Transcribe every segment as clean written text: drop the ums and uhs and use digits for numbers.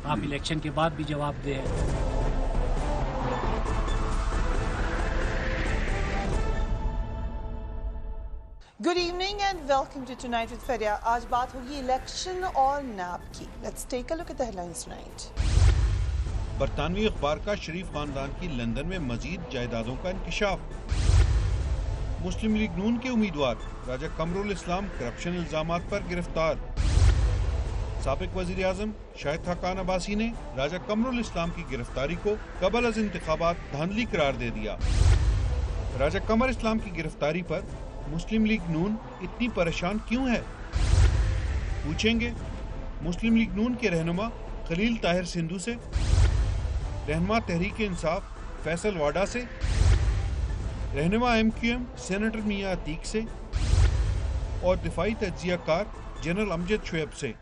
آپ الیکشن کے بعد بھی جواب دیں. Good evening and welcome to tonight with Fariha. آج بات ہوگی الیکشن اور نیب کی. Let's take a look at the headlines tonight. برطانوی اخبار کا شریف خاندان کی لندن میں مزید جائیدادوں کا انکشاف. مسلم لیگ نون کے امیدوار راجہ قمر الاسلام کرپشن الزامات پر گرفتار. سابق وزیر اعظم شاہد خاقان عباسی نے راجہ قمر الاسلام کی گرفتاری کو قبل از انتخابات دھاندلی قرار دے دیا. راجہ قمر اسلام کی گرفتاری پر مسلم لیگ نون اتنی پریشان کیوں ہے؟ پوچھیں گے مسلم لیگ نون کے رہنما خلیل طاہر سندھو سے، رہنما تحریک انصاف فیصل واڈا سے، رہنما ایم کیو ایم سینیٹر میاں عتیق سے اور دفاعی تجزیہ کار جنرل امجد شعیب سے.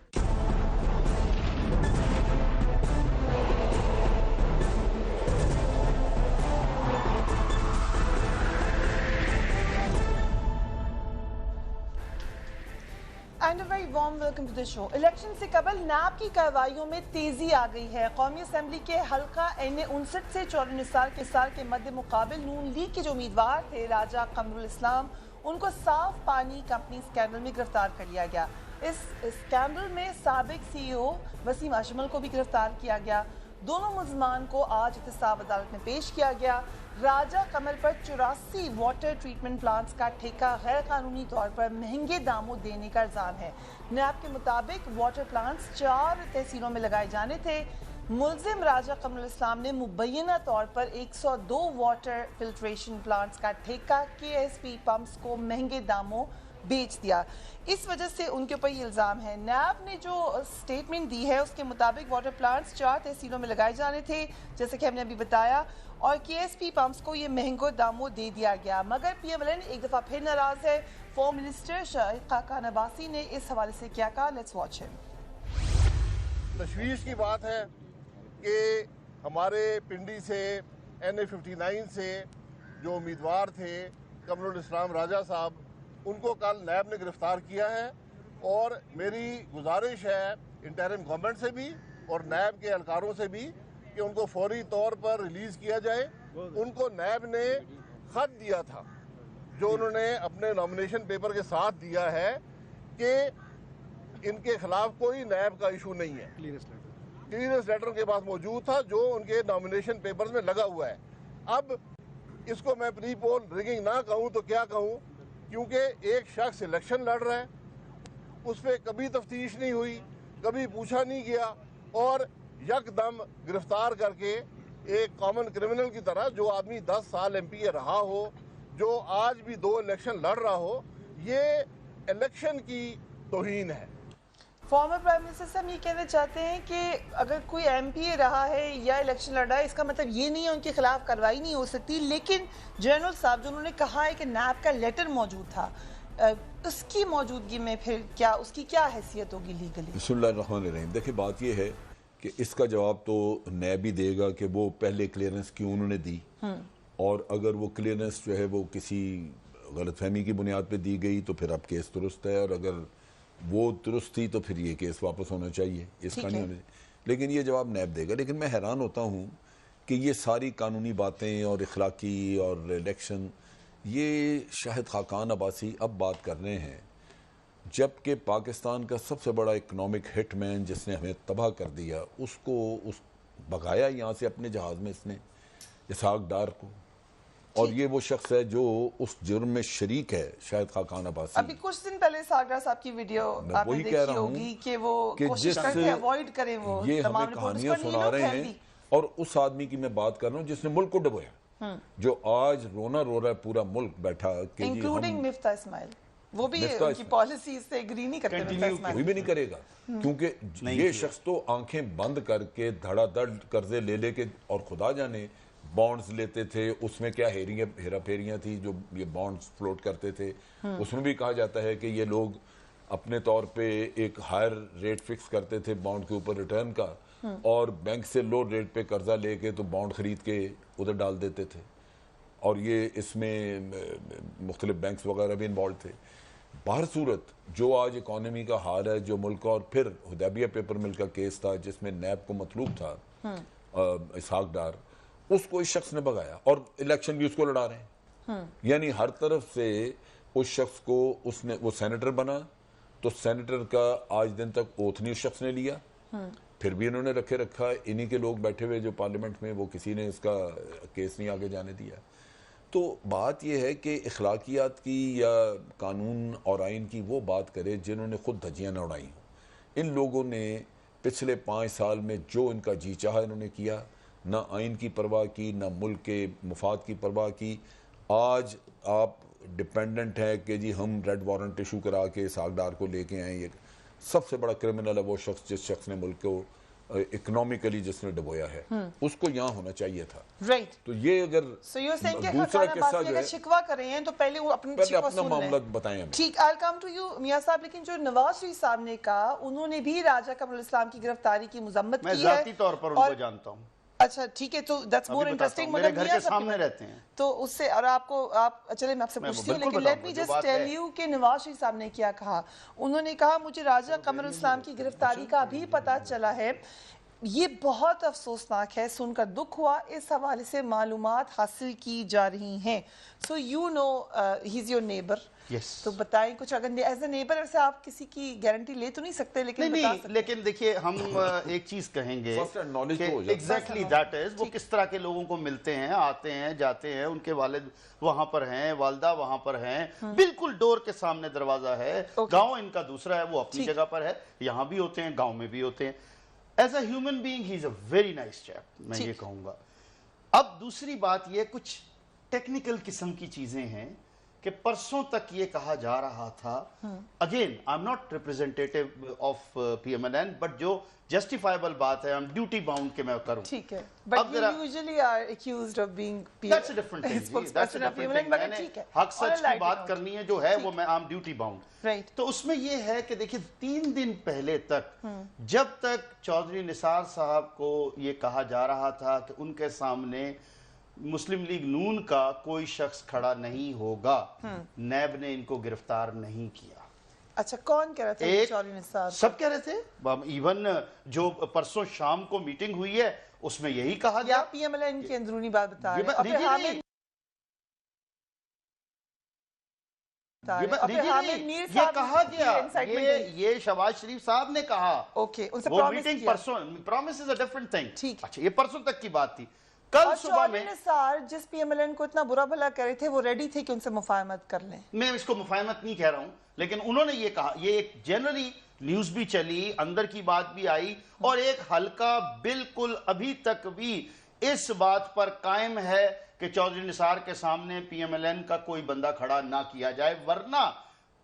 Warm welcome to the show. Election سے قبل نیب کی کارروائیوں میں تیزی آ گئی ہے. قومی اسمبلی کے حلقہ این59 سے 54 سال کے مد مقابل نون لیگ کے جو امیدوار تھے راجہ قمر الاسلام، ان کو صاف پانی کمپنی اسکینڈل میں گرفتار کر لیا گیا. اس اسکینڈل میں سابق سی ای او وسیم اشمل کو بھی گرفتار کیا گیا. دونوں ملزمان کو آج احتساب عدالت میں پیش کیا گیا. راجہ قمر پر 84 واٹر ٹریٹمنٹ پلانٹس کا ٹھیکہ غیر قانونی طور پر مہنگے داموں دینے کا الزام ہے. نیب کے مطابق واٹر پلانٹس 4 تحصیلوں میں لگائے جانے تھے. ملزم راجہ قمر الاسلام نے مبینہ طور پر 102 واٹر فلٹریشن پلانٹس کا ٹھیکہ کے ایس پی پمپس کو مہنگے داموں بیچ دیا. اس وجہ سے ان کے اوپر یہ الزام ہے. نیب نے جو سٹیٹمنٹ دی ہے اس کے مطابق واٹر پلانٹس 4 تحصیلوں میں لگائے جانے تھے جیسے کہ ہم نے ابھی بتایا، اور کے ایس پی پمپس کو یہ مہنگے داموں دے دیا گیا. مگر پی ایم ایل این ایک دفعہ پھر ناراض ہے. فورم منسٹر شاہد خاقان عباسی نے اس حوالے سے کیا کہا، لیٹس واچ ہم. تشویش کی بات ہے کہ ہمارے پنڈی سے این اے 59 سے جو امیدوار تھے قمر الاسلام راجہ صاحب، ان کو کل نیب نے گرفتار کیا ہے. اور میری گزارش ہے انٹرم گورنمنٹ سے بھی اور نیب کے اہلکاروں سے بھی کہ ان کو فوری طور پر ریلیز کیا جائے. ان کو نیب نے خط دیا تھا جو انہوں نے اپنے نامینیشن پیپر کے ساتھ دیا ہے کہ ان کے خلاف کوئی نیب کا ایشو نہیں ہے. کلیئرنس لیٹر ان کے پاس موجود تھا جو ان کے نامینیشن پیپرز میں لگا ہوا ہے. اب اس کو میں پری پول رگنگ نہ کہوں تو کیا کہوں، کیونکہ ایک شخص الیکشن لڑ رہا ہے، اس پہ کبھی تفتیش نہیں ہوئی، کبھی پوچھا نہیں گیا، اور یک دم گرفتار کر کے ایک کامن کرمنل کی طرح جو آدمی 10 سال ایم پی اے رہا ہو، جو آج بھی 2 الیکشن لڑ رہا ہو، یہ الیکشن کی توہین ہے. فارمر پرائم منسٹر سے ہم یہ کہنا چاہتے ہیں کہ اگر کوئی ایم پی اے رہا ہے یا الیکشن لڑ رہا ہے، اس کا مطلب یہ نہیں ہے ان کے خلاف کارروائی نہیں ہو سکتی. لیکن جنرل صاحب جو انہوں نے کہا ہے کہ نیب کا لیٹر موجود تھا، اس کی موجودگی میں پھر کیا اس کی کیا حیثیت ہوگی لیگلی؟ بسم اللہ الرحمن الرحیم. دیکھیں بات یہ ہے کہ اس کا جواب تو نیب ہی دے گا کہ وہ پہلے کلیئرنس کیوں انہوں نے دی، اور اگر وہ کلیئرنس جو ہے وہ کسی غلط فہمی کی بنیاد پہ دی گئی تو پھر اب کیس درست ہے، اور اگر وہ درست تھی تو پھر یہ کیس واپس ہونا چاہیے، اس کا نہیں ہونا چاہیے. لیکن یہ جواب نیب دے گا. لیکن میں حیران ہوتا ہوں کہ یہ ساری قانونی باتیں اور اخلاقی اور الیکشن، یہ شاہد خاقان عباسی اب بات کر رہے ہیں جبکہ پاکستان کا سب سے بڑا اکنامک ہٹ مین جس نے ہمیں تباہ کر دیا، اس کو بغایا یہاں سے اپنے جہاز میں اس نے، اسحاق ڈار کو. اور یہ وہ شخص ہے جو اس جرم میں شریک ہے، شاہد خاقان عباسی. ابھی کچھ دن پہلے ساگرا صاحب کی ویڈیو آپ نے دیکھی ہوگی کہ وہ کوشش کرتے ہیں اوائڈ کریں وہ یہ تمام ہمیں کہانیاں سنا رہے ہیں. اور اس آدمی کی میں بات کر رہا ہوں جس نے ملک کو ڈبویا، جو آج رونا رو رہا ہے پورا ملک بیٹھا کہ انکلوڈنگ مفتاح اسماعیل، وہ بھی ان کی پالیسیز سے اگری نہیں کرتے. کوئی بھی نہیں کرے گا، کیونکہ یہ شخص تو آنکھیں بند کر کے دھڑا دھڑ قرضے لے لے کے، اور خدا جانے بانڈز لیتے تھے، اس میں کیا ہیرا پھیریاں تھی جو یہ بانڈز فلوٹ کرتے تھے. اس میں بھی کہا جاتا ہے کہ یہ لوگ اپنے طور پہ ایک ہائر ریٹ فکس کرتے تھے بانڈ کے اوپر ریٹرن کا، اور بینک سے لو ریٹ پہ قرضہ لے کے تو بانڈ خرید کے ادھر ڈال دیتے تھے. اور یہ اس میں مختلف بینکس وغیرہ بھی انوالو تھے. बाहर सूरत जो आज इकॉनमी का हाल है, जो मुल्क और फिर हुदैबिया पेपर मिल का केस था जिसमें नैब को मतलूब था इसहाक डार, उसको इस शख्स ने भगाया और इलेक्शन भी उसको लड़ा रहे हैं। यानी हर तरफ से उस शख्स को उसने, वो सेनेटर बना तो सेनेटर का आज दिन तक ओथ नहीं उस शख्स ने लिया, फिर भी इन्होंने रखा, इन्हीं के लोग बैठे हुए जो पार्लियामेंट में, वो किसी ने इसका केस नहीं आगे जाने दिया। तो बात यह है कि इखलाकियात की या कानून और आइन की वो बात करे जिन्होंने खुद धज्जियां न उड़ाई हों। इन लोगों ने पिछले 5 साल में जो इनका जी चाहा इन्होंने किया, ना आइन की परवाह की, ना मुल्क के मफाद की परवाह की। आज आप डिपेंडेंट हैं कि जी हम रेड वारंट इशू करा के इसहाक डार को लेके आए। ये सबसे बड़ा क्रिमिनल है वो शख्स जिस शख्स ने मुल्क को इकोनॉमिकली जिसने डुबोया है, उसको यहाँ होना चाहिए था। राइट। तो ये अगर दूसरा किस्सा जो है, शिकवा कर रहे हैं तो पहले वो अपना मामला बताएं। ठीक, आई कम टू यू मियां साहब। लेकिन जो नवाज शरीफ साहब ने कहा, उन्होंने भी राजा कमरुल इस्लाम की गिरफ्तारी की मजम्मत की है। मैं ज़ाती तौर पर उनको जानता हूँ। अच्छा ठीक है, तो दैट्स मोर इंटरेस्टिंग। मेरे घर के सामने रहते हैं तो उससे, और आप चले मैं आपसे पूछती हूँ, लेकिन let me just tell you कि नवाज शरीफ साहब ने क्या कहा। उन्होंने कहा मुझे राजा कमरुल इस्लाम की गिरफ्तारी का भी पता चला है, ये बहुत अफसोसनाक है, सुनकर दुख हुआ, इस हवाले से मालूमात हासिल की जा रही हैं। So you know he is your neighbour, तो बताएं कुछ। अगर एज ए नेबर से आप किसी की गारंटी ले तो नहीं सकते, लेकिन नहीं, लेकिन देखिए हम एक चीज कहेंगे, एग्जैक्टली दैट इज, वो किस तरह के लोगों को मिलते हैं, आते हैं, जाते हैं, उनके वालिद वहां पर हैं, वालदा वहां पर हैं, बिल्कुल डोर के सामने दरवाजा है। गांव इनका दूसरा है, वो अपनी जगह पर है, यहाँ भी होते हैं, गांव में भी होते हैं। As a human being he is a very nice chap, मैं ये कहूंगा। अब दूसरी बात ये, कुछ टेक्निकल किस्म की चीजें हैं कि परसों तक ये कहा जा रहा था, again I am not representative of PMLN, but जो जस्टिफाइबल बात है, आई एम ड्यूटी बाउंड के मैं करूं। ठीक है, but you usually are accused of being that's a different thing, that's a different thing. मैंने हक सच की बात करनी है जो है, वो मैं I am duty bound. Right. तो उसमें ये है कि देखिए 3 दिन पहले तक, जब तक चौधरी निसार साहब को ये कहा जा रहा था कि उनके सामने मुस्लिम लीग नून का कोई शख्स खड़ा नहीं होगा, नैब ने इनको गिरफ्तार नहीं किया। अच्छा, कौन कह रहा था? चौधरी निसार सब कह रहे थे। इवन जो परसों शाम को मीटिंग हुई है उसमें यही कहा गया। PMLN की अंदरूनी बात बता रहे हैं। ये कहा गया, ये शहबाज शरीफ साहब ने कहा। ओके, वो मीटिंग परसों, promise is a different thing. ठीक, अच्छा, ये परसों तक की बात थी। कल सुबह में जिस PMLN को इतना बुरा भला करे थे, वो रेडी थे कि उनसे मुफाहमत कर लें। मैं इसको मुफाहमत नहीं कह रहा हूं, लेकिन उन्होंने ये कहा, ये एक जनरली न्यूज भी चली, अंदर की बात भी आई, और एक हल्का बिल्कुल अभी तक भी इस बात पर कायम है कि चौधरी निसार के सामने PMLN का कोई बंदा खड़ा ना किया जाए, वरना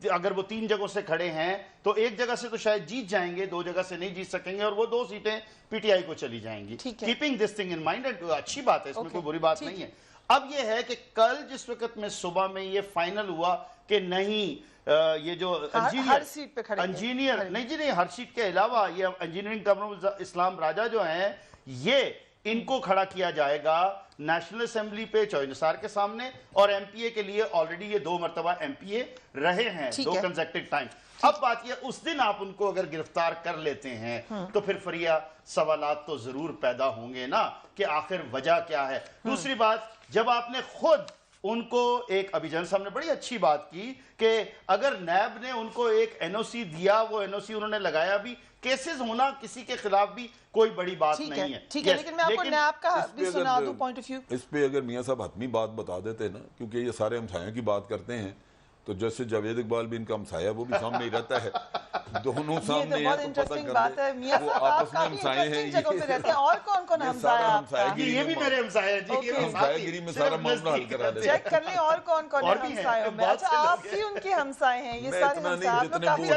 अगर वो 3 जगहों से खड़े हैं तो एक जगह से तो शायद जीत जाएंगे, 2 जगह से नहीं जीत सकेंगे, और वो 2 सीटें PTI को चली जाएंगी। Keeping this thing in mind, अच्छी बात है, इसमें कोई बुरी बात नहीं है। अब ये है कि कल जिस वक्त में सुबह में ये फाइनल हुआ कि नहीं, ये जो इंजीनियर नहीं जी, नहीं, हर सीट के अलावा ये इंजीनियरिंग कमरुल इस्लाम राजा जो हैं, ये इनको खड़ा किया जाएगा नेशनल असेंबली पे चौधरी निसार के सामने, और MPA के लिए ऑलरेडी ये 2 मरतबा MPA रहे हैं, 2 कंसेक्टिव टाइम। अब बात ये, उस दिन आप उनको अगर गिरफ्तार कर लेते हैं तो फिर फरिया सवालात तो जरूर पैदा होंगे ना कि आखिर वजह क्या है। दूसरी बात, जब आपने खुद उनको एक, अभिजन साहब ने बड़ी अच्छी बात की कि अगर नैब ने उनको एक NOC दिया, वो NOC उन्होंने लगाया भी, केसेस होना किसी के खिलाफ भी कोई बड़ी बात नहीं है। ठीक है, लेकिन मैं आपको नैब का भी सुना दूं पॉइंट ऑफ व्यू। इस पे अगर मियां साहब हतमी बात बता देते ना, क्योंकि ये सारे हमसायों की बात करते हैं, तो जैसे जावेद इकबाल भी इनका हमसाया, वो भी सामने ही रहता है, दोनों सामने हैं, तो इंटरेस्टिंग बात है। मियां साहब आपस में हमसाए हैं, जगह पे रहते हैं। और कौन-कौन हमसाया आपका? ये भी मेरे हमसाए हैं जी, ये हमसायागिरी में सारा मामला हल करा देते हैं। चेक कर लें और कौन-कौन है हमसायों में। अच्छा, आप ही उनके हमसाए हैं, ये सारे हमसाए आप लोग काफी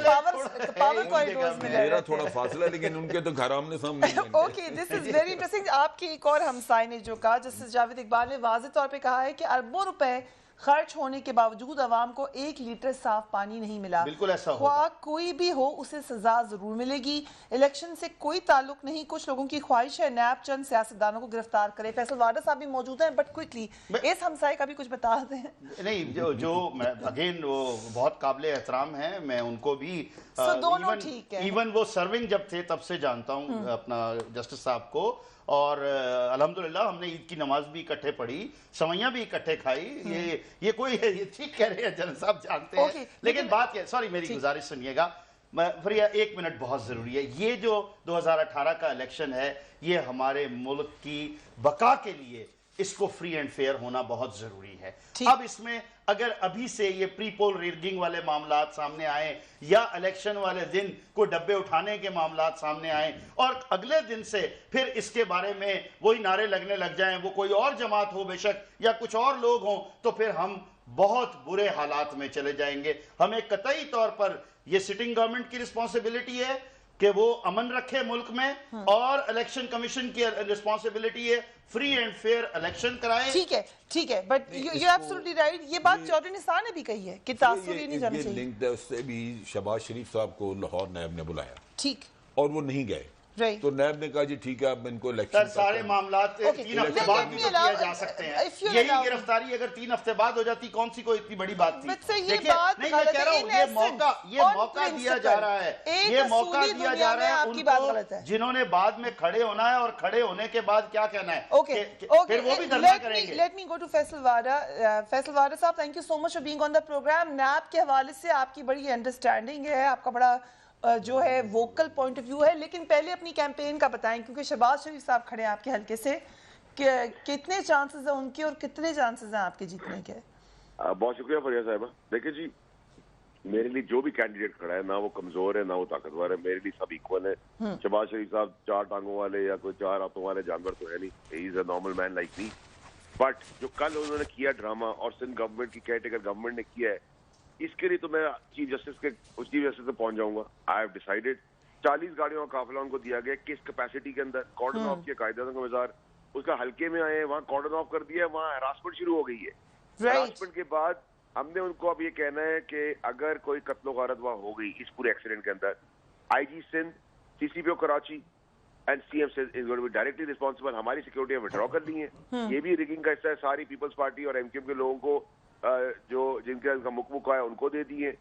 पावर कॉरिडोर्स में रह रहे हैं। मेरा थोड़ा फासला है, लेकिन उनके तो घर आमने सामने हैं। Okay, this is very interesting. आपके एक और हमसाए ने जो कहा, जस्टिस जावेद इकबाल ने वाज़ेह तौर पे कहा है कि अरबों रुपए خرچ ہونے کے باوجود عوام کو 1 لیٹر صاف پانی نہیں ملا. بالکل ایسا ہوگا. خواہ کوئی بھی ہو اسے سزا ضرور ملے گی. الیکشن سے کوئی تعلق نہیں. کچھ لوگوں کی خواہش ہے نیب چند سیاستدانوں کو گرفتار کرے. فیصل وارڈا صاحب بھی موجود ہیں, بٹ کوئکلی اس ہمسائے کا بھی کچھ بتا دیں. نہیں, جو اگین وہ بہت قابل احترام ہیں, میں ان کو بھی دونوں ٹھیک ہے. ایون وہ سرونگ جب تھے تب سے جانتا ہوں اپنا جسٹس صاحب کو, اور الحمدللہ ہم نے عید کی نماز بھی اکٹھے پڑھی, سوئیاں بھی اکٹھے کھائی. یہ کوئی یہ ٹھیک کہہ رہے ہیں جنرل صاحب, جانتے ہیں. لیکن بات یہ, سوری میری گزارش سنیے گا, فریہ 1 منٹ بہت ضروری ہے. یہ جو 2018 کا الیکشن ہے, یہ ہمارے ملک کی بقا کے لیے اس کو فری اینڈ فیئر ہونا بہت ضروری ہے. اب اس میں اگر ابھی سے یہ پری پول ریگنگ والے معاملات سامنے آئیں, یا الیکشن والے دن کوئی ڈبے اٹھانے کے معاملات سامنے آئیں, اور اگلے دن سے پھر اس کے بارے میں وہی نعرے لگنے لگ جائیں, وہ کوئی اور جماعت ہو بے شک یا کچھ اور لوگ ہوں, تو پھر ہم بہت برے حالات میں چلے جائیں گے. ہمیں قطعی طور پر یہ سٹنگ گورنمنٹ کی رسپانسبلٹی ہے کہ وہ امن رکھے ملک میں, اور الیکشن کمیشن کی رسپانسبلٹی ہے فری اینڈ فیئر الیکشن کرائے. ٹھیک ہے, بٹ یو ایبسولوٹلی رائٹ. یہ بات چودھری نثار نے بھی کہی ہے کہ تعصب یہ نہیں جانا چاہیے. لنکڈ ہے اس سے بھی. شہباز شریف صاحب کو لاہور نیب نے بلایا, ٹھیک, اور وہ نہیں گئے, تو نیب نے کہا جی ٹھیک ہے اب ان کو الیکشن سارے معاملات 3 ہفتے بعد بھی تو کیا جا سکتے ہیں. یہی گرفتاری اگر 3 ہفتے بعد ہو جاتی, کون سی کوئی اتنی بڑی بات تھی. دیکھیں, نہیں میں کہہ رہا ہوں, یہ موقع دیا جا رہا ہے, یہ موقع دیا جا رہا ہے ان کو جنہوں نے بعد میں کھڑے ہونا ہے, اور کھڑے ہونے کے بعد کیا کہنا ہے, پھر وہ بھی دھرنا کریں گے. Let me go to Faisal Vawda. Faisal Vawda صاحب, thank you so much for being on the programme. NAB کے حوالے سے آپ کی بڑی انڈرسٹینڈنگ ہے, آپ کا بڑا جو ہے ووکل پوائنٹ آف ویو ہے, لیکن پہلے اپنی کیمپین کا بتائیں, کیونکہ شہباز شریف صاحب کھڑے ہیں آپ کے حلقے سے, کہ کتنے چانسز ہیں ان کے اور کتنے چانسز ہیں آپ کے جیتنے کے؟ بہت شکریہ فریہ صاحبہ. دیکھیں جی, میرے لیے جو بھی کینڈیڈیٹ کھڑا ہے, نہ وہ کمزور ہے نہ وہ طاقتور ہے, میرے لیے سب ایکول ہے. شہباز شریف صاحب 4 ٹانگوں والے یا کوئی 4 ہاتھوں والے جانور تو ہے نہیں, he is a normal man like me. But جو کل انہوں نے کیا ڈرامہ, اور سندھ گورنمنٹ کی کیئر ٹیکر گورنمنٹ نے کیا ہے, اس کے لیے تو میں چیف جسٹس پہ پہنچ جاؤں گا. آئی ہیو ڈیسائیڈڈ 40 گاڑیوں کا قافلہ ان کو دیا گیا, کس کیپیسٹی کے اندر کارڈن آف کیا قائداعظم کا مزار, اس کا حلقے میں آئے ہیں, وہاں کارڈن آف کر دیا, وہاں ہراسمنٹ شروع ہو گئی ہے. ہراسمنٹ کے بعد ہم نے ان کو اب یہ کہنا ہے کہ اگر کوئی قتل و غارت وہاں ہو گئی اس پورے ایکسیڈنٹ کے اندر, I G Sindh, C C P O Karachi and C M Sindh is going to be directly responsible. ہماری سیکورٹی وڈرا کر لی ہیں, یہ بھی ریگنگ کا حصہ ہے. ساری پیپلز پارٹی اور ایم کیو ایم کے لوگوں کو جو جن کا مکمکا ہے ان کو دے دیے.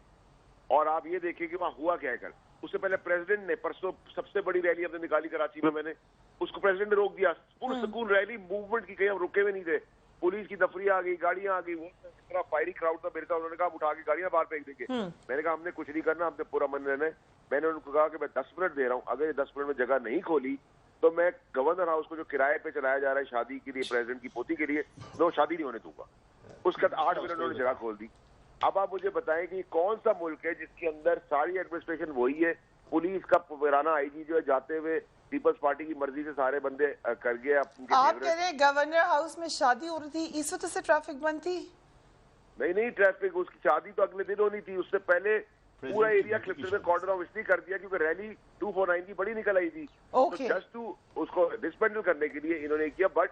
اور آپ یہ دیکھیں کہ وہاں ہوا کیا ہے. کل اس سے پہلے پریزیڈنٹ نے پرسوں سب سے بڑی ریلی ہم نے نکالی کراچی میں نے اس کو پریزیڈنٹ نے روک دیا. پرسکون ریلی موومنٹ کی, کہیں ہم رکے ہوئے نہیں تھے. پولیس کی دفریہ آ گئی, گاڑیاں آ گئی, وہ اتنا فائری کراؤڈ تھا میرے ساتھ. انہوں نے کہا اٹھا کے گاڑیاں باہر پھینک دیں گے. میں نے کہا ہم نے کچھ نہیں کرنا, ہم نے پورا من رہنا ہے. میں نے ان کو کہا کہ میں 10 منٹ دے رہا ہوں, اگر یہ 10 منٹ میں جگہ نہیں کھولی تو میں گورنر ہاؤس کو جو کرائے پہ چلایا جا رہا ہے شادی کے لیے, پریزیڈنٹ کی پوتی کے لیے, میں وہ شادی نہیں ہونے دوں گا. اس کے بعد 8 منٹ انہوں نے جگہ کھول دی. اب آپ مجھے بتائیں کہ یہ کون سا ملک ہے جس کے اندر ساری ایڈمنسٹریشن وہی ہے, پولیس کا ویرانہ آئی جی جو ہے جاتے ہوئے پیپلز پارٹی کی مرضی سے سارے بندے کر گئے. آپ کہہ رہے ہیں گورنر ہاؤس میں شادی ہو رہی تھی, اس وقت سے ٹریفک بند تھی؟ نہیں ٹریفک, اس کی شادی تو اگلے دن ہونی تھی. اس سے پہلے پورا ایریا کلپٹن میں کارڈن آف اس لیے کر دیا کیونکہ ریلی 249 کی بڑی نکل آئی تھی. جسٹ ٹو اس کو ڈسپینڈل کرنے کے لیے انہوں نے کیا. But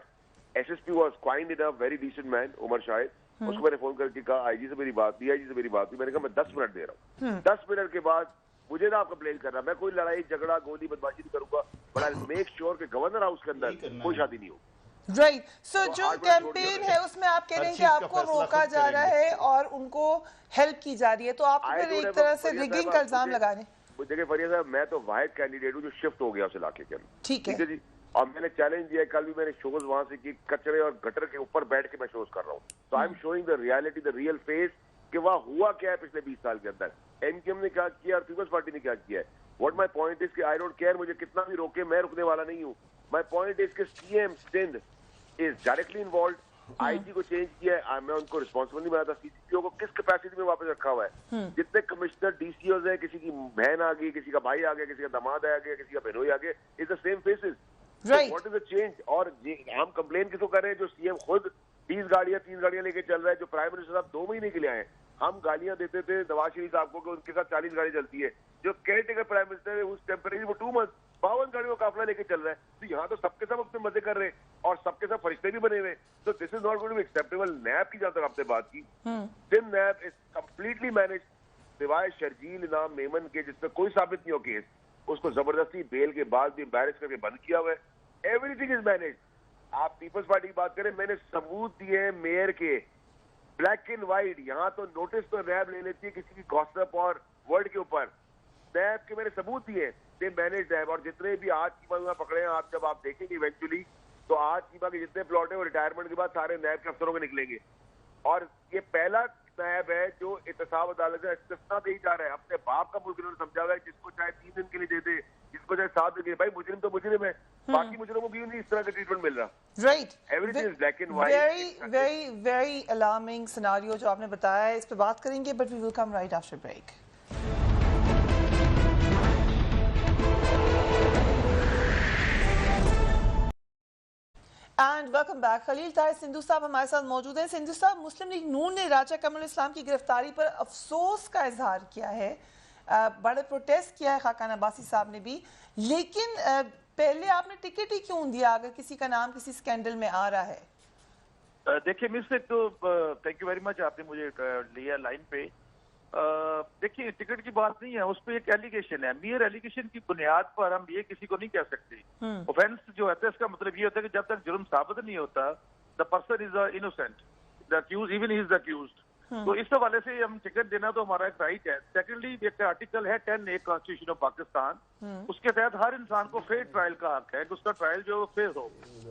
S S P was coined in a very decent man, Umar Shahid. اس کو میں نے فون کر کے کہا آئی جی سے میری بات, ڈی آئی جی سے میری بات ہوئی. میں نے کہا میں 10 منٹ دے رہا ہوں. 10 منٹ کے بعد مجھے نہ آپ کمپلین کرنا, میں کوئی لڑائی جھگڑا گولی بدماشی نہیں کروں گا, بٹ آئی میک شیور کہ گورنر ہاؤس کے اندر کوئی شادی نہیں ہوگی. رائٹ. سو جو کیمپین ہے اس میں آپ کہہ رہے ہیں کہ آپ کو روکا جا رہا ہے اور ان کو ہیلپ کی جا رہی ہے, تو آپ پھر ایک طرح سے ریگنگ کا الزام لگا رہے ہیں. دیکھیں فریہ صاحب, میں تو واحد کینڈیڈیٹ ہوں جو شفٹ ہو گیا اس علاقے کے اندر. ٹھیک ہے جی, اور میں نے چیلنج دیا, کل بھی میں نے شوز وہاں سے کی, کچرے اور گٹر کے اوپر بیٹھ کے میں شوز کر رہا ہوں. تو I am showing the reality, the real face کہ وہاں ہوا کیا ہے پچھلے 20 سال کے اندر. ایم کیو ایم نے کیا کیا اور پیپلز پارٹی نے کیا کیا ہے. واٹ مائی پوائنٹ از کہ آئی ڈونٹ کیئر, مجھے کتنا بھی روکے میں رکنے والا نہیں ہوں. مائی پوائنٹ از کہ C M Sindh is directly involved. I G کو چینج کیا ہے, میں ان کو ریسپانسبل نہیں بناتا. سی سی پی او کو کس کیپیسٹی میں واپس رکھا ہوا ہے. جتنے کمشنر ڈی سی اوز ہیں, کسی کی بہن آ گئی, کسی کا بھائی آ گیا, کسی کا داماد آ گیا, کسی کا بہنوئی آ گیا, is the same faces. What is the change. اور ہم کمپلین کس کو کر رہے ہیں جو سی ایم خود 30 گاڑیاں لے کے چل رہا ہے, جو پرائم منسٹر صاحب 2 مہینے کے لیے آئے ہیں. ہم گالیاں دیتے تھے نواز شریف صاحب کو کہ ان کے ساتھ 40 گاڑی چلتی ہے. جو کیئر ٹیکر پرائم منسٹر ہے اس ٹیمپریری وہ 2 منتھ 52 گاڑیوں کا قافلہ لے کے چل رہا ہے. تو یہاں تو سب کے سب اپنے مزے کر رہے ہیں اور سب کے سب فرشتے بھی بنے ہوئے. تو So this is not going to be acceptable. NAB की जहाँ तक आपने बात की, Sim NAB is completely managed. सिवाय शर्जील इनाम मेमन के जिसमें कोई साबित नहीं हो केस, उसको जबरदस्ती बेल के बाद भी एम्बैरेस करके बंद किया हुआ है। Everything is manage. आप पीपल्स पार्टी की बात करें, मैंने सबूत दिए हैं मेयर के, ब्लैक एंड व्हाइट। यहाँ तो नोटिस तो नैब ले लेती है किसी की गॉसिप और वर्ड के ऊपर, नैब के मैंने सबूत दिए, दे मैनेज नैब। और जितने भी आज की बात पकड़े हैं आप, जब आप देखेंगे इवेंचुअली, तो आज की बात के जितने प्लॉट है वो रिटायरमेंट के बाद सारे नैब के अफसरों के निकलेंगे। और ये पहला नैब है जो एहतसाब अदालत का इस्तिफ्ता दे ही जा रहा है। अपने बाप का मुल्क इन्होंने समझा हुआ है, जिसको चाहे 3 दिन के लिए दे दे, जिसको चाहे 7 दिन के लिए। भाई मुजरिम तो मुजरिम है, बाकी मुजरिमों को नहीं इस तरह का ट्रीटमेंट मिल रहा। Right, everything is black and white. Very alarming scenario जो आपने बताया है, इस पे बात करेंगे, but we will come right after break. And welcome back. Khalil Tahir Sindhu साहब हमारे साथ मौजूद हैं। सिंधु साहब, मुस्लिम लीग नून ने राजा कमरुल इस्लाम की गिरफ्तारी पर अफसोस का इजहार किया है, बड़े प्रोटेस्ट किया है खाकान अब्बासी साहब ने भी, लेकिन पहले आपने टिकट ही क्यों दिया अगर किसी का नाम किसी स्कैंडल में आ रहा है? देखिए मिस, तो थैंक यू वेरी मच, आपने मुझे लिया लाइन पे। देखिए टिकट की बात नहीं है, उस पर एक एलिगेशन है, मियर एलिगेशन की बुनियाद पर हम ये किसी को नहीं कह सकते। ऑफेंस जो होता है इसका मतलब ये होता है कि जब तक जुर्म साबित नहीं होता, the person is innocent, the accuse even he is the accused. तो इस हवाले से हम टिकट देना तो हमारा एक राइट है। सेकेंडली, एक आर्टिकल है 10A कॉन्स्टिट्यूशन ऑफ पाकिस्तान, उसके तहत हर इंसान को फेयर ट्रायल का हक है कि उसका ट्रायल जो फेयर हो।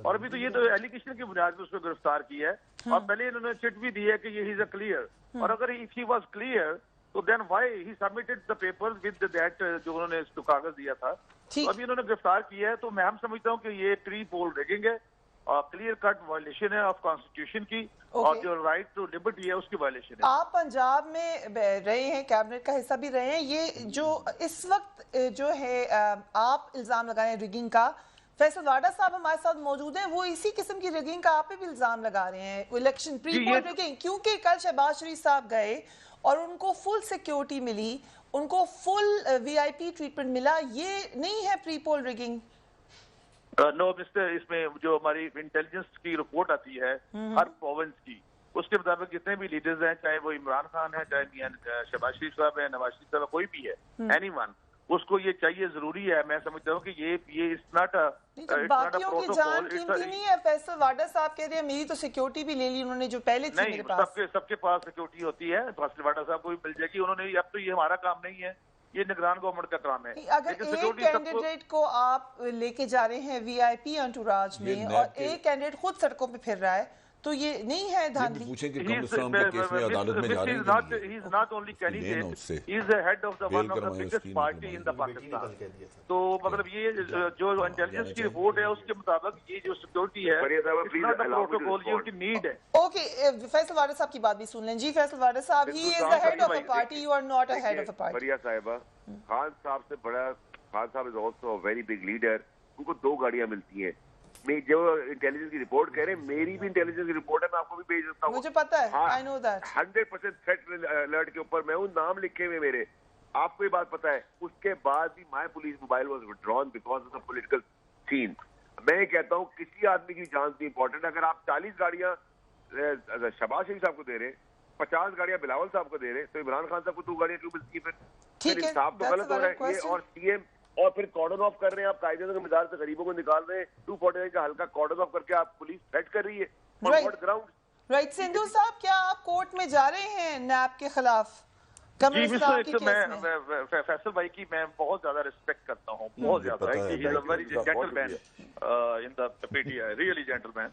और अभी तो ये तो एलिगेशन की बुनियाद पर उसको गिरफ्तार किया है, और पहले इन्होंने चिट भी दी है कि ये इज अ क्लियर। और अगर इफ ही वाज क्लियर तो then why he submitted the papers with that, जो उन्होंने इसको कागज दिया था। तो अभी उन्होंने गिरफ्तार किया है, तो मैं हम समझता हूँ कि ये प्री पोल रैगिंग है और क्लियर कट वायलेशन है ऑफ कॉन्स्टिट्यूशन की, और जो राइट टू लिबर्टी है उसकी वायलेशन है। आप पंजाब में रहे हैं, कैबिनेट का हिस्सा भी रहे हैं, ये जो इस वक्त जो है आप इल्जाम लगाए हैं रिगिंग का, फैसल वाडा साहब हमारे साथ मौजूद हैं, वो इसी किस्म की रिगिंग का आप पे भी इल्जाम लगा रहे हैं, इलेक्शन प्री पोल रिगिंग। क्योंकि कल शहबाज शरीफ साहब गए और उनको फुल सिक्योरिटी मिली, उनको फुल वीआईपी ट्रीटमेंट मिला, ये नहीं है pre poll rigging? No mister, इसमें जो हमारी इंटेलिजेंस की रिपोर्ट आती है हर प्रोविंस की, उसके मुताबिक जितने भी लीडर्स हैं, चाहे वो इमरान खान है, चाहे शहबाज शरीफ साहब है, नवाज शरीफ साहब, कोई भी है, एनीवन, उसको ये चाहिए, जरूरी है। मैं समझता हूँ कि ये इट्स नॉट अ बाकियों की जान कीमती नहीं है। फैसल वाडा साहब कह रहे हैं मेरी तो सिक्योरिटी भी ले ली उन्होंने जो पहले थी मेरे पास। सबके पास सिक्योरिटी होती है, फैसल वाडा साहब को भी मिल जाएगी। उन्होंने, अब तो ये हमारा काम नहीं है, ये निगरान गवर्नमेंट का काम है। अगर एक कैंडिडेट को आप लेके जा रहे हैं वीआईपी अंटूराज में और एक कैंडिडेट खुद सड़कों पे फिर रहा है, तो ये नहीं है धांधली? पूछें कि कमरुल इस्लाम के केस में अदालत में जा रहे हैं, he is not only candidate, he is the head of the one of the biggest party in the Pakistan। तो मतलब ये जो इंटेलिजेंस की रिपोर्ट है उसके मुताबिक ये जो सिक्योरिटी है, प्रोटोकॉल, ये उनकी नीड है। ओके, फैसल वाडा साहब की बात भी सुन लें। जी फैसल वाडा साहब, he is the head of a party, you are not a head of a party। फरिया साहिबा, खान साहब से बड़ा, खान साहब is also a very big leader, उनको 2 गाड़ियां मिलती हैं। मैं जो इंटेलिजेंस की रिपोर्ट कह रहे हैं, मेरी भी इंटेलिजेंस की रिपोर्ट है, मैं आपको भी भेज देता हूँ, मुझे पता है, I know that. 100% threat alert के ऊपर मैं हूँ, नाम लिखे हुए मेरे, आपको ये बात पता है। उसके बाद भी my police mobile was withdrawn because of the political scene. मैं कहता हूँ किसी आदमी की जान भी इंपॉर्टेंट। अगर आप 40 गाड़ियां शहबाज शरीफ साहब को दे रहे, 50 गाड़ियां बिलावल साहब को दे रहे, तो इमरान खान साहब को 2 गाड़ियां क्यों मिलती है? फिर इंसाफ तो गलत हो रहा है ये। और सीएम, और फिर कॉर्डन ऑफ कर रहे हैं आप, कायदे के मिजाज से गरीबों को निकाल रहे हैं, 249 का हल्का कॉर्डन ऑफ करके आप पुलिस थ्रेट कर रही है। राइट, सिंधु साहब, क्या आप कोर्ट में जा रहे हैं नैब के खिलाफ? जी मिस्टर, मैं फैसल भाई की मैं बहुत ज्यादा रिस्पेक्ट करता हूँ, बहुत ज्यादा, very gentleman in the PTI, really gentleman.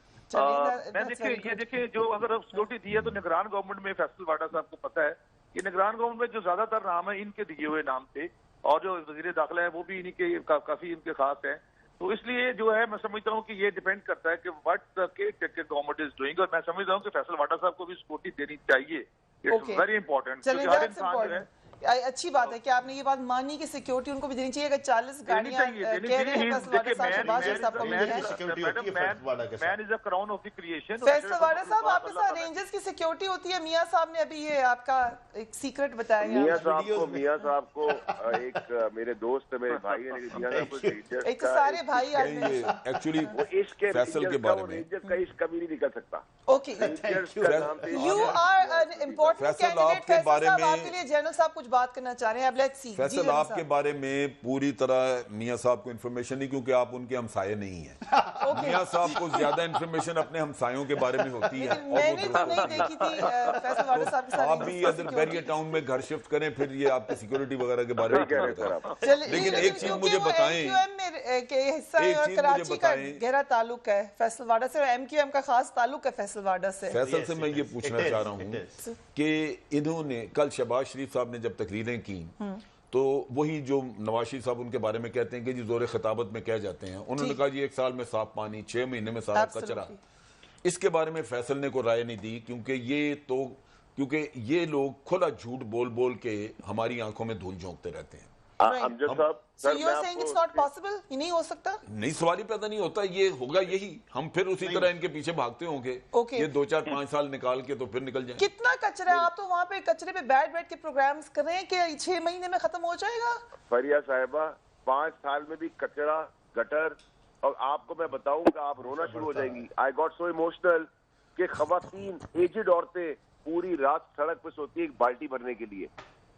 मैं देखिए जो अगर सिक्योरिटी दी है तो निगरान गवर्नमेंट में फैसल वाडा साहब को पता है कि निगरान गवर्नमेंट में जो ज्यादातर नाम है इनके दिए हुए नाम थे, और जो वजीर दाखिला है वो भी इन्हीं के काफी इनके खास है। तो इसलिए जो है मैं समझता हूँ कि ये डिपेंड करता है कि what the government is doing, और मैं समझता हूँ कि फैसल वाडा साहब को भी सिक्योरिटी देनी चाहिए। इट्स वेरी इंपॉर्टेंट, क्योंकि हर इंसान जो है अच्छी बात है कि आपने ये बात मानी कि सिक्योरिटी उनको भी देनी चाहिए। अगर 40 गाड़ियां कह रहे हैं फैसल वाडा साहब शहबाज शरीफ साहब को मिली है। Man is the crown of the creation. Faisal Vawda साहब आपके साथ रेंजर्स की सिक्योरिटी होती है। मियां साहब ने अभी ये आपका एक सीक्रेट बताया। मियां साहब को एक मेरे दोस्त है, मेरे भाई है, लेकिन मियां साहब को एक तो सारे भाई एक्चुअली फैसल के बारे में का इश्क कभी नहीं निकल सकता। Okay, you are an important candidate. Faisal साहब आपके लिए जनरल साहब कुछ बात करना चाह रहे हैं। अब लेट्स सी। फैसल आपके बारे में पूरी तरह मियां साहब को इन्फॉर्मेशन नहीं, क्योंकि आप उनके हमसाये नहीं हैं। मियां साहब को ज्यादा इन्फॉर्मेशन अपने हमसायों के बारे में होती है। मैंने तो नहीं देखी थी फैसल वाडा साहब के साथ। आप भी अगर बैरियर टाउन में घर शिफ्ट करें फिर ये आपकी सिक्योरिटी वगैरह के बारे में कह रहे हैं। लेकिन एक चीज मुझे बताएं के हिस्सा है और कराची का गहरा ताल्लुक है फैसल वाडा से, एमक्यूएम का खास ताल्लुक है फैसल वाडा से। फैसल से मैं ये पूछना चाह रहा हूँ कि इन्होंने कल शहबाज शरीफ साहब ने जब तकरीरें की तो वही जो नवाज शरीफ साहब उनके बारे में कहते हैं कि जी जोर खिताबत में कह जाते हैं, उन्होंने कहा जी 1 साल में साफ पानी, 6 महीने में सारा कचरा। इसके बारे में फैसल ने कोई राय नहीं दी, क्योंकि ये लोग खुला झूठ बोल बोल के हमारी आंखों में धूल झोंकते रहते हैं। अमजद साहब, So you are saying it's not possible? ये नहीं हो सकता? नहीं, सवाल ही पैदा नहीं होता। ये होगा यही, हम फिर उसी तरह इनके पीछे भागते होंगे। ये 2, 4, 5 साल निकाल के तो फिर निकल जाए। कितना कचरा है? आप तो वहाँ पे कचरे पे बैठ के प्रोग्राम्स कर रहे हैं कि 6 महीने में खत्म हो जाएगा। फरिया साहिबा, 5 साल में भी कचरा, गटर, और आपको मैं बताऊंगा आप रोना शुरू हो जाएंगी। आई गॉट सो इमोशनल कि खवातीन, एजेड औरतें पूरी रात सड़क पे सोती है एक बाल्टी भरने के लिए।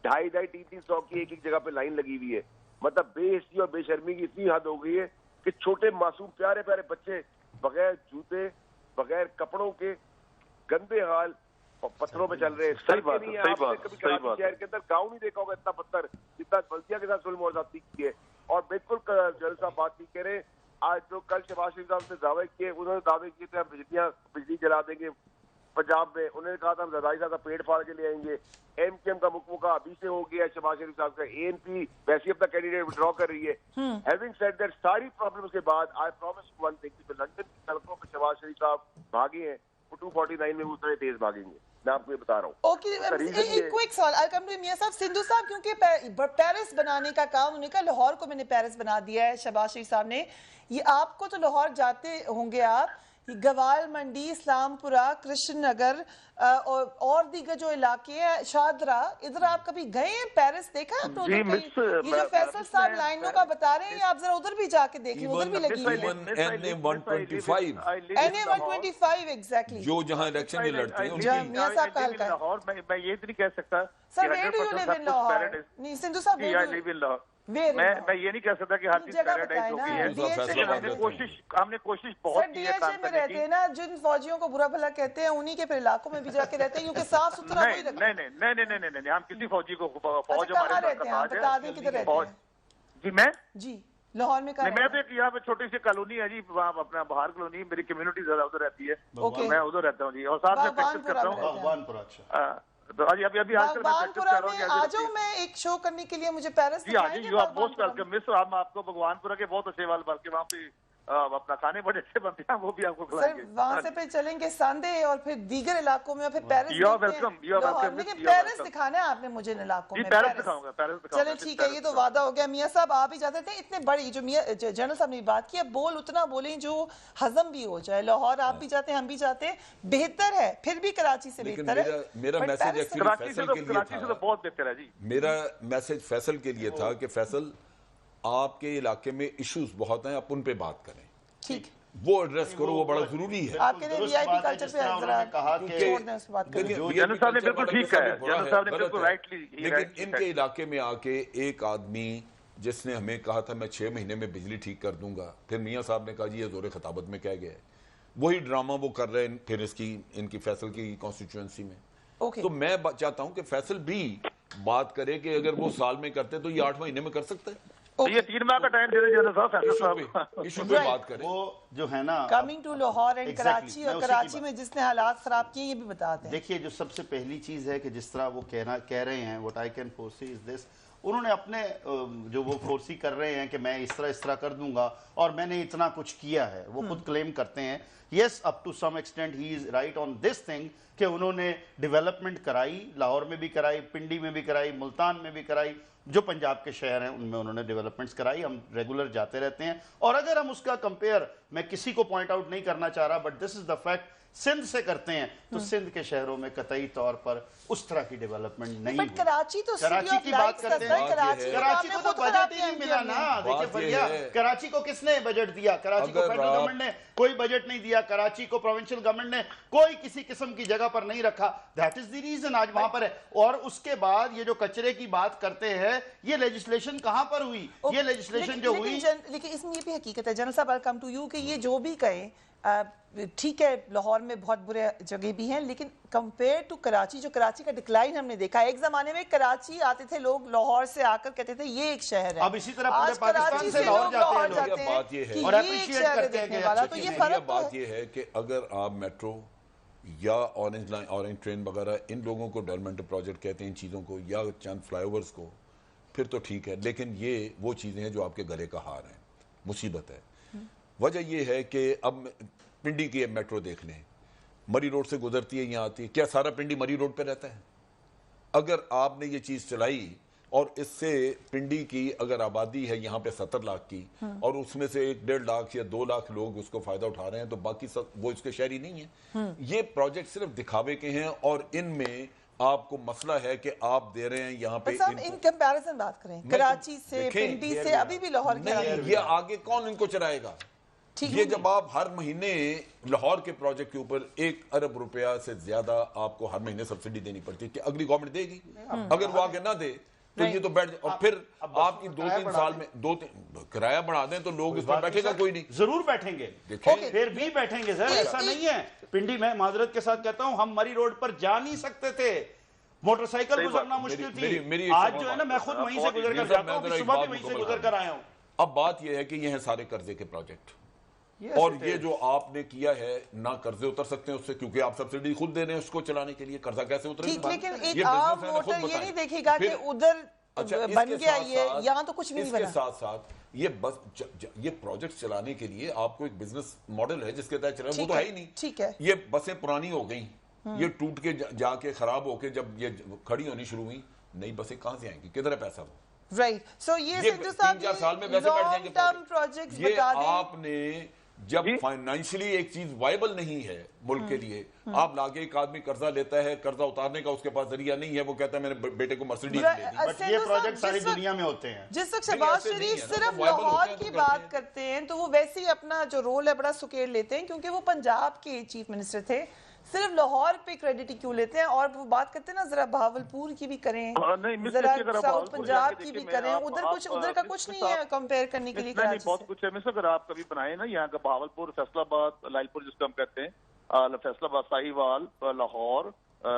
2.5 3 सौ की एक जगह पे लाइन लगी हुई है। मतलब बेइज्जती और बेशर्मी की इतनी हद हो गई है कि छोटे मासूम प्यारे प्यारे बच्चे बगैर जूते, बगैर कपड़ों के, गंदे हाल और पत्थरों पे चल रहे हैं। सही बात है, सही बात, कभी शहर के अंदर गाँव नहीं देखा होगा इतना पत्थर, जितना बल्दिया के साथ जुल्म और ज्यादती की है। और बिल्कुल जलसा बात नहीं कह रहे। आज जो कल शहबाज शरीफ साहब ने दावे किए, उन्होंने दावे किए थे हम बिजली जला देंगे पंजाब में। उन्होंने कहा था हम जरदारी साहब का पेड़ फाड़ के ले आएंगे। एमक्यूएम का मुकमुका अभी से हो गया। शहबाज शरीफ साहब का एएनपी वैसे अपना कैंडिडेट विड्रॉ कर रही है। हैविंग सेड दैट, सारी प्रॉब्लम्स के बाद आई प्रॉमिस वन थिंग कि लंदन की सड़कों पे शहबाज शरीफ साहब भागे हैं, वो 249 में उतने तेज भागेंगे। मैं आपको ये बता रहा हूँ। ओके, एक क्विक सवाल। आई कम टू मियां साहब। सिंधु साहब क्योंकि पेरिस बनाने का काम उन्होंने कहा लाहौर को मैंने पेरिस बना दिया है शहबाज शरीफ साहब ने। ये आपको तो लाहौर जाते होंगे आप, गवाल मंडी, इस्लामपुरा, कृष्ण नगर और दीगर जो इलाके हैं, शादरा, इधर आप कभी गए हैं? पेरिस देखा आपने? ये जो फैसल साहब लाइनों का बता रहे हैं, आप जरा उधर भी जाके देखिए, उधर भी लगी है NA-125 एग्जैक्टली, जो जहां इलेक्शन ये लड़ते हैं। मियां साहब का हल्का लाहौर मैं ये नहीं कह सकता sir. Where do you live in Lahore? नहीं सिंधु साहब, मैं ये नहीं कह सकता कि हर चीज पैराडाइज हो गई है। हमने कोशिश बहुत की है काम करने की। ना जिन फौजियों को बुरा भला कहते हैं उन्हीं के फिर इलाकों में भी जाके रहते हैं, क्योंकि साफ सुथरा नहीं, हम किसी फौजी को फौज हमारे रहते हैं, बता दें किधर रहते हैं। जी मैं लाहौर में मैं तो यहाँ पे छोटी सी कॉलोनी है जी, वहाँ अपना बाहर कॉलोनी, मेरी कम्युनिटी ज्यादा उधर रहती है, मैं उधर रहता हूँ जी, और साथ में प्रैक्टिस करता हूँ। तो अभी आजकल भगवानपुरा में आ जाऊं मैं एक शो करने के लिए, मुझे पेरिस दिखाएंगे? You are most welcome miss. हम आपको भगवानपुरा के बहुत अच्छे वाले बल्कि वहाँ पे अपना खाने बड़े अच्छे बनते हैं, वो भी आपको खिलाएंगे। वहाँ से फिर चलेंगे सांदे और फिर दीगर इलाकों में, और फिर पेरिस। You are welcome. लेकिन पेरिस दिखाना है आपने मुझे इन इलाकों में। पेरिस दिखाऊंगा, पेरिस दिखाऊंगा। चले ठीक है, ये तो वादा हो गया। मियां साहब आप ही जाते थे, इतने बड़ी जो जनरल साहब ने बात की, बोल उतना बोले जो हजम भी हो जाए। लाहौर आप भी जाते हैं, हम भी जाते हैं, बेहतर है, फिर भी कराची से बेहतर है। मेरा मैसेज एक्चुअली फैसल के लिए था, बहुत बेहतर है जी। मेरा मैसेज फैसल के लिए था कि फैसल आपके इलाके में इश्यूज बहुत हैं, आप उन पे बात करें, ठीक, वो एड्रेस करो, वो बड़ा जरूरी है। आपके लिए वीआईपी कल्चर पे कहा कि जनरल साहब ने बिल्कुल ठीक है, जनरल साहब ने बिल्कुल राइटली। लेकिन इनके इलाके में आके एक आदमी जिसने हमें कहा था मैं 6 महीने में बिजली ठीक कर दूंगा, फिर मियां साहब ने कहा जी ये जोर खिताबत में कह गया है, वही ड्रामा वो कर रहे हैं फिर इनकी फैसल की कॉन्स्टिट्यूएंसी में। तो मैं चाहता हूं कि फैसल भी बात करे कि अगर वो साल में करते तो ये 8 महीने में कर सकते हैं। ये 3 माह का टाइम दे दे जनरल साहब, इशू पे बात करें। वो जो है ना coming to Lahore and Karachi, और कराची में जिसने हालात खराब किए ये भी बताते हैं। देखिए जो सबसे पहली चीज है कि जिस तरह वो कह रहे हैं, what I can foresee is this, انہوں نے اپنے جو وہ کورسی کر رہے ہیں کہ میں اس طرح کر دوں گا اور میں نے اتنا کچھ کیا ہے، وہ خود کلیم کرتے ہیں. Yes up to some extent he is right on this thing کہ انہوں نے ڈیولپمنٹ کرائی، لاہور میں بھی کرائی، پنڈی میں بھی کرائی، ملتان میں بھی کرائی، جو پنجاب کے شہر ہیں ان میں انہوں نے ڈیولپمنٹس کرائی. ہم ریگولر جاتے رہتے ہیں، اور اگر ہم اس کا کمپیئر میں کسی کو پوائنٹ آؤٹ نہیں کرنا چاہ رہا، but this is the fact, Sindh سے کرتے ہیں تو سندھ کے شہروں میں قطعی طور پر اس طرح کی ڈیولپمنٹ نہیں ہوئی. کراچی تو کراچی کی بات کرتے ہیں، کراچی کو تو بجٹ ہی نہیں ملا نا. دیکھیں بھیا، کراچی کو کس نے بجٹ دیا؟ کراچی کو فیڈرل گورنمنٹ نے کوئی بجٹ نہیں دیا، کراچی کو پروونشل گورنمنٹ نے کوئی کسی قسم کی جگہ پر نہیں رکھا. دیٹ از دی ریزن آج وہاں پر ہے. اور اس کے بعد یہ جو کچرے کی بات کرتے ہیں، یہ لیجسلیشن کہاں پر ہوئی؟ یہ لیجسلیشن جو ہوئی، لیکن اس میں یہ بھی حقیقت ہے جنرل صاحب، I'll come to you کہ یہ جو بھی کہیں ٹھیک ہے، لاہور میں بہت برے جگہ بھی ہیں، لیکن کمپیئر ٹو کراچی، جو کراچی کا ڈکلائن ہم نے دیکھا، ایک زمانے میں کراچی آتے تھے لوگ، لاہور سے آ کر کہتے تھے یہ ایک شہر ہے. اب اسی طرح پورے پاکستان سے لاہور جاتے ہیں بات یہ ہے اور اپریشیٹ کرتے ہیں کہ بات یہ ہے کہ اگر آپ میٹرو یا اورنج لائن، اورنج ٹرین وغیرہ، ان لوگوں کو ڈیولپمنٹ پروجیکٹ کہتے ہیں ان چیزوں کو، یا چند فلائی اوورز کو، پھر تو ٹھیک ہے. لیکن یہ وہ چیزیں ہیں جو آپ کے گلے کا ہار ہیں. مصیبت ہے. وجہ یہ ہے کہ اب پنڈی کی میٹرو دیکھ لیں، مری روڈ سے گزرتی ہے، یہاں آتی ہے. کیا سارا پنڈی مری روڈ پہ رہتا ہے؟ اگر آپ نے یہ چیز چلائی اور اس سے پنڈی کی اگر آبادی ہے یہاں پہ 70 لاکھ کی، اور اس میں سے 1.5 لاکھ یا 2 لاکھ لوگ اس کو فائدہ اٹھا رہے ہیں، تو باقی سب وہ اس کے شہری نہیں ہیں. یہ پروجیکٹ صرف دکھاوے کے ہیں، اور ان میں آپ کو مسئلہ ہے کہ آپ دے رہے ہیں یہاں پہ. ان کمپیریزن بات کریں کراچی سے، پنڈی سے، ابھی بھی لاہور کے نہیں، یہ آگے کون ان کو چلائے گا؟ یہ جب آپ ہر مہینے لاہور کے پروجیکٹ کے اوپر 1 ارب روپیہ سے زیادہ آپ کو ہر مہینے سبسڈی دینی پڑتی ہے، کہ اگلی گورنمنٹ دے گی. اگر وہ آگے نہ دے تو یہ تو بیٹھ، اور پھر آپ کی 2-3 سال میں کرایہ بڑھا دیں تو لوگ اس پر بیٹھے گا کوئی نہیں. ضرور بیٹھیں گے، پھر بھی بیٹھیں گے سر، ایسا نہیں ہے. پنڈی میں معذرت کے ساتھ کہتا ہوں، ہم مری روڈ پر جا نہیں سکتے تھے، موٹر سائیکل گزرنا مشکل تھی. آج جو ہے نا، میں خود وہیں سے گزر کر جاتا ہوں، صبح بھی وہیں سے گزر کر آیا ہوں. اب بات یہ ہے کہ یہ ہیں سارے قرضے کے پروجیکٹ، اور یہ جو آپ نے کیا ہے، نہ قرضے اتر سکتے ہیں اس سے، کیونکہ آپ سبسڈی خود دے رہے ہیں اس کو چلانے کے لیے. قرضہ کیسے اترے گا؟ لیکن ایک عام ووٹر یہ نہیں دیکھے گا کہ ادھر بن گیا یہ، یہاں تو کچھ بھی نہیں بنا. اس کے ساتھ ساتھ یہ پروجیکٹ چلانے کے لیے آپ کو ایک بزنس ماڈل ہے جس کے تحت چلائیں، وہ تو ہے ہی نہیں. ٹھیک ہے، یہ بسیں پرانی ہو گئیں، یہ ٹوٹ کے جا کے خراب ہو کے جب یہ کھڑی ہونی شروع ہوئی، نئی بسیں کہاں سے آئیں گی؟ کدھر ہے پیسہ؟ وہ رائٹ. سو یہ 3-4 سال میں ویسے بیٹھ جائیں گے پروجیکٹس. یہ آپ نے جب فائنینشلی ایک چیز وائبل نہیں ہے ملک کے لیے، آپ لاگے ایک آدمی قرضہ لیتا ہے، قرضہ اتارنے کا اس کے پاس ذریعہ نہیں ہے، وہ کہتا ہے میں نے بیٹے کو مرسیڈیز لے دی. بٹ یہ پروجیکٹ ساری دنیا میں ہوتے ہیں. جس وقت شہباز شریف صرف لاہور کی بات کرتے ہیں تو وہ ویسے ہی اپنا جو رول ہے بڑا سکیڑ لیتے ہیں، کیونکہ وہ پنجاب کے چیف منسٹر تھے. صرف لاہور پہ کریڈٹ کیوں لیتے ہیں؟ اور وہ بات کرتے ہیں نا، ذرا بہاولپور کی بھی کریں، ذرا ساؤتھ پنجاب کی بھی کریں، ادھر کا کچھ نہیں ہے کمپیئر کرنے کے لیے. نہیں، بہت کچھ ہے. مثلا اگر آپ کبھی بنائیں نا یہاں کا بہاولپور، فیصل آباد، لائل پور جس کو ہم کہتے ہیں، فیصل آباد، ساہیوال، لاہور،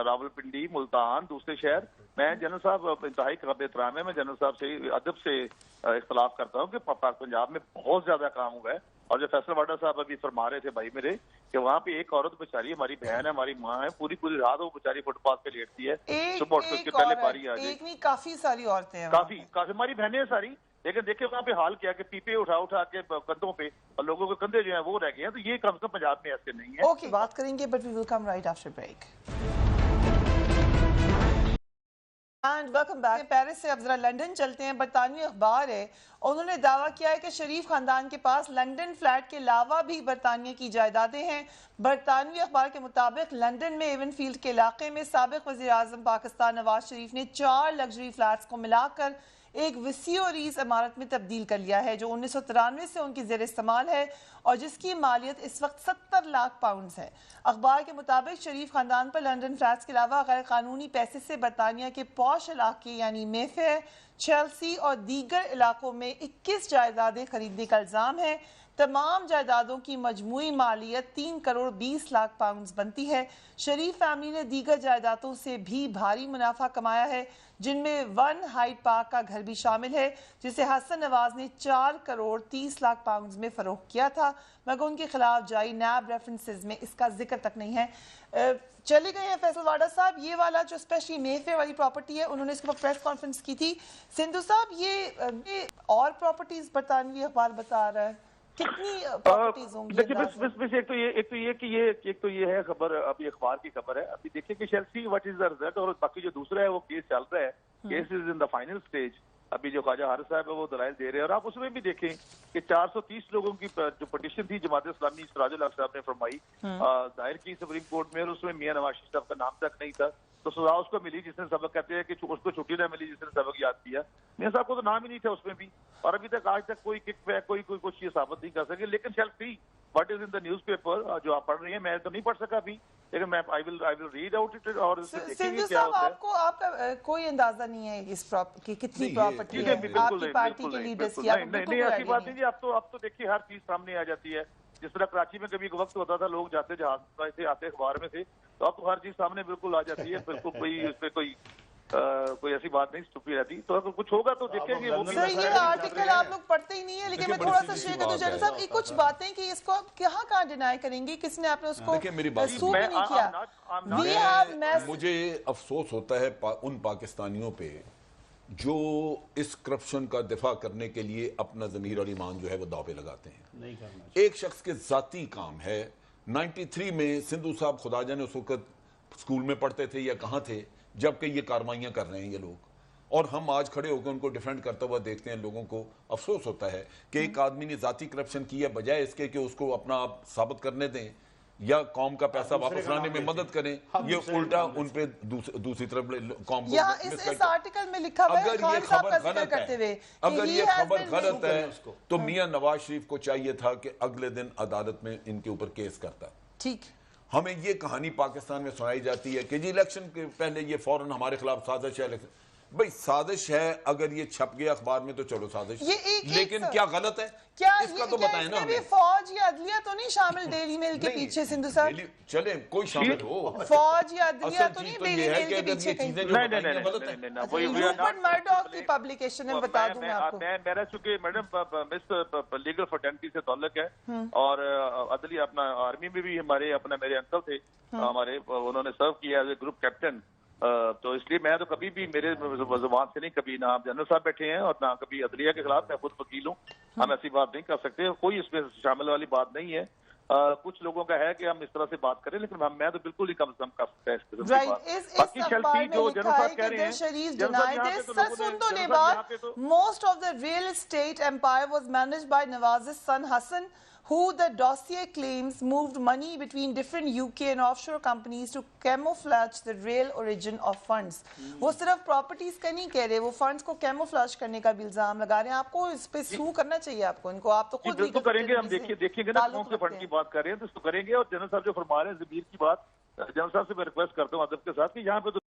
راولپنڈی، ملتان، دوسرے شہر. میں جنرل صاحب انتہائی قابل احترام ہے، میں جنرل صاحب سے ادب سے اختلاف کرتا ہوں کہ پنجاب میں بہت زیادہ کام ہوا ہے. اور جو فیصل واڈا صاحب ابھی فرما رہے تھے بھائی میرے، کہ وہاں پہ ایک عورت بیچاری ہماری بہن ہے، ہماری ماں ہے، پوری رات وہ بیچاری فٹ پاتھ پہ لیٹتی ہے، صبح اٹھ کے اس کے پہلے پاری آ جائے. ایک نہیں، کافی ساری عورتیں ہیں، کافی ہماری بہنیں ہیں ساری. لیکن دیکھیں وہاں پہ حال کیا کہ پیپے اٹھا کے کندھوں پہ، اور لوگوں کے کندھے جو ہیں وہ رہ گئے ہیں. تو یہ کم سے کم پنجاب میں ایسے نہیں ہے. اوکے، بات کریں گے، but we will come right after break. And welcome back. Paris سے اب ذرا لنڈن چلتے ہیں. برطانوی اخبار ہے، انہوں نے دعویٰ کیا ہے کہ شریف خاندان کے پاس لنڈن فلیٹ کے علاوہ بھی برطانیہ کی جائیدادیں ہیں. برطانوی اخبار کے مطابق لنڈن میں ایون فیلڈ کے علاقے میں سابق وزیر اعظم پاکستان نواز شریف نے 4 لگژری فلیٹس کو ملا کر ایک وسیع و ریز عمارت میں تبدیل کر لیا ہے، جو 1993 سے ان کی زیر استعمال ہے اور جس کی مالیت اس وقت 70 لاکھ پاؤنڈز ہے. اخبار کے مطابق شریف خاندان پر لنڈن فلیٹس کے علاوہ غیر قانونی پیسے سے برطانیہ کے پوش علاقے یعنی میفیئر، چیلسی اور دیگر علاقوں میں 21 جائیدادیں خریدنے کا الزام ہے. तमाम जायदादों की मजमूई मालियत 3 करोड़ 20 लाख पाउंड बनती है। शरीफ फैमिली ने दीगर जायदादों से भी भारी मुनाफा कमाया है, जिनमें 1 हाइड पार्क का घर भी शामिल है, जिसे हसन नवाज ने 4 करोड़ 30 लाख पाउंड में फरोख्त किया था, मगर उनके खिलाफ जारी नैब रेफरेंसेस में इसका जिक्र तक नहीं है। चले गए हैं फैसल वाडा साहब, ये वाला जो स्पेशली मेफेयर वाली प्रॉपर्टी है, उन्होंने इसके ऊपर प्रेस कॉन्फ्रेंस की थी। सिंधु साहब, ये और प्रॉपर्टीज बरतानवी अखबार बता रहा है, कितनी प्रॉपर्टीज होंगी? देखिए बस एक तो ये है खबर, अभी अखबार की खबर है। अभी देखिए कि शेल्सी व्हाट इज द रिजल्ट, और बाकी जो दूसरा है वो केस चल रहा है, case is in the final stage. अभी जो ख्वाजा हारिस साहब है वो दलाइल दे रहे हैं, और आप उसमें भी देखें कि 430 लोगों की जो पटिशन थी जमात इस्लामी सिराजुल हक साहब ने फरमाई, दायर की सुप्रीम कोर्ट में, और उसमें मियां नवाज शरीफ साहब का नाम तक नहीं था, तो सजा उसको मिली जिसने सबक, कहते हैं कि उसको छुट्टी न मिली जिसने सबक याद किया। मियां साहब को तो नाम ही नहीं था उसमें भी, और अभी तक आज तक कोई किकबैक कोई कुछ ये साबित नहीं कर सके। लेकिन shall see what is in the newspaper जो आप पढ़ रही हैं, मैं तो नहीं पढ़ सका अभी, लेकिन मैं I will read out it और सिंधु साहब, आपका कोई अंदाजा नहीं है इस की कितनी प्रॉपर्टी है आपकी पार्टी के लीडर्स की? नहीं ऐसी बात नहीं जी, अब तो देखिए हर चीज सामने आ जाती है। जिस तरह कराची में कभी एक वक्त होता था लोग जाते जहाज थे, आते अखबार में थे, तो अब तो हर चीज सामने बिल्कुल आ जाती है, बिल्कुल कोई उस पर कोई ऐसी बात नहीं छुपी रहती। तो अगर कुछ होगा तो देखेंगे। वो सर, ये आर्टिकल आप लोग पढ़ते ही नहीं है, लेकिन मैं थोड़ा सा शेयर कर दूं जनरल साहब, ये कुछ बातें कि इसको आप कहाँ डिनाई करेंगे, किसने आपने उसको सूट नहीं किया? मुझे अफसोस होता है उन पाकिस्तानियों पे जो इस करप्शन का दिफा करने के लिए अपना ज़मीर और ईमान जो है वो दाव पे लगाते हैं। नहीं करना। एक शख्स के जाती काम है। 93 में सिंधु साहब खुदा जाने उस वक्त स्कूल में पढ़ते थे या कहाँ थे जबकि ये कार्रवाइयाँ कर रहे हैं ये लोग, और हम आज खड़े होकर उनको डिफेंड करते हुए देखते हैं। लोगों को अफसोस होता है कि एक आदमी ने जाती करप्शन की है, बजाय इसके कि उसको अपना आप साबित करने दें या कौम का पैसा वापस लाने में मदद करें, ये उल्टा उन पे दूसरी तरफ कौम को इस आर्टिकल में लिखा हुआ है। अगर ये खबर गलत है, अगर ये खबर गलत है तो मियां नवाज शरीफ को चाहिए था कि अगले दिन अदालत में इनके ऊपर केस करता। ठीक, हमें ये कहानी पाकिस्तान में सुनाई जाती है कि जी इलेक्शन के पहले ये फौरन हमारे खिलाफ साजिश है। भाई साजिश है, अगर ये छप गया अखबार में तो चलो साजिश, लेकिन क्या गलत है क्या इसका तो बताएं ना हमें। फौज या अदलिया तो नहीं शामिल डेली मेल के पीछे? सिंधु साहब चले कोई शामिल हो, फौज या अदलिया तो नहीं डेली मेल के पीछे कहीं? रूपर्ट मर्डॉक की पब्लिकेशन है, बता दूं मैं आपको। मेरा चूंकि मैडम मिस लीगल फर्टेनिटी से ताल्लुक है, और अदलिया अपना आर्मी में भी हमारे अपना मेरे अंकल थे हमारे, उन्होंने सर्व किया एज ए ग्रुप कैप्टन, तो इसलिए मैं तो कभी भी मेरे जुबान से नहीं, कभी ना आप जनरल साहब बैठे हैं और ना कभी अदलिया के खिलाफ, मैं खुद वकील हूँ, हम ऐसी बात नहीं कर सकते, कोई इसमें शामिल वाली बात नहीं है। कुछ लोगों का है कि हम इस तरह से बात करें, लेकिन मैं तो बिल्कुल ही कम से कम कर सकता है। बाकी शेल्फी जो जनरल साहब कह रहे हैं, most of the real estate empire was managed by Nawaz son Hassan, who the dossier claims moved money between different UK and offshore companies to camouflage the real origin of funds. वो सिर्फ properties का नहीं कह रहे, वो फंड्स को camouflage करने का भी इल्जाम लगा रहे हैं। आपको इस पे सू करना चाहिए, आपको इनको, आप तो खुद नहीं करेंगे। हम देखेंगे ना कौन से फंड की बात कर रहे हैं तो करेंगे। और जनरल साहब जो फरमा रहे हैं ज़मीर की बात, जनरल साहब से मैं रिक्वेस्ट करता हूँ अदब के साथ कि यहाँ पे तो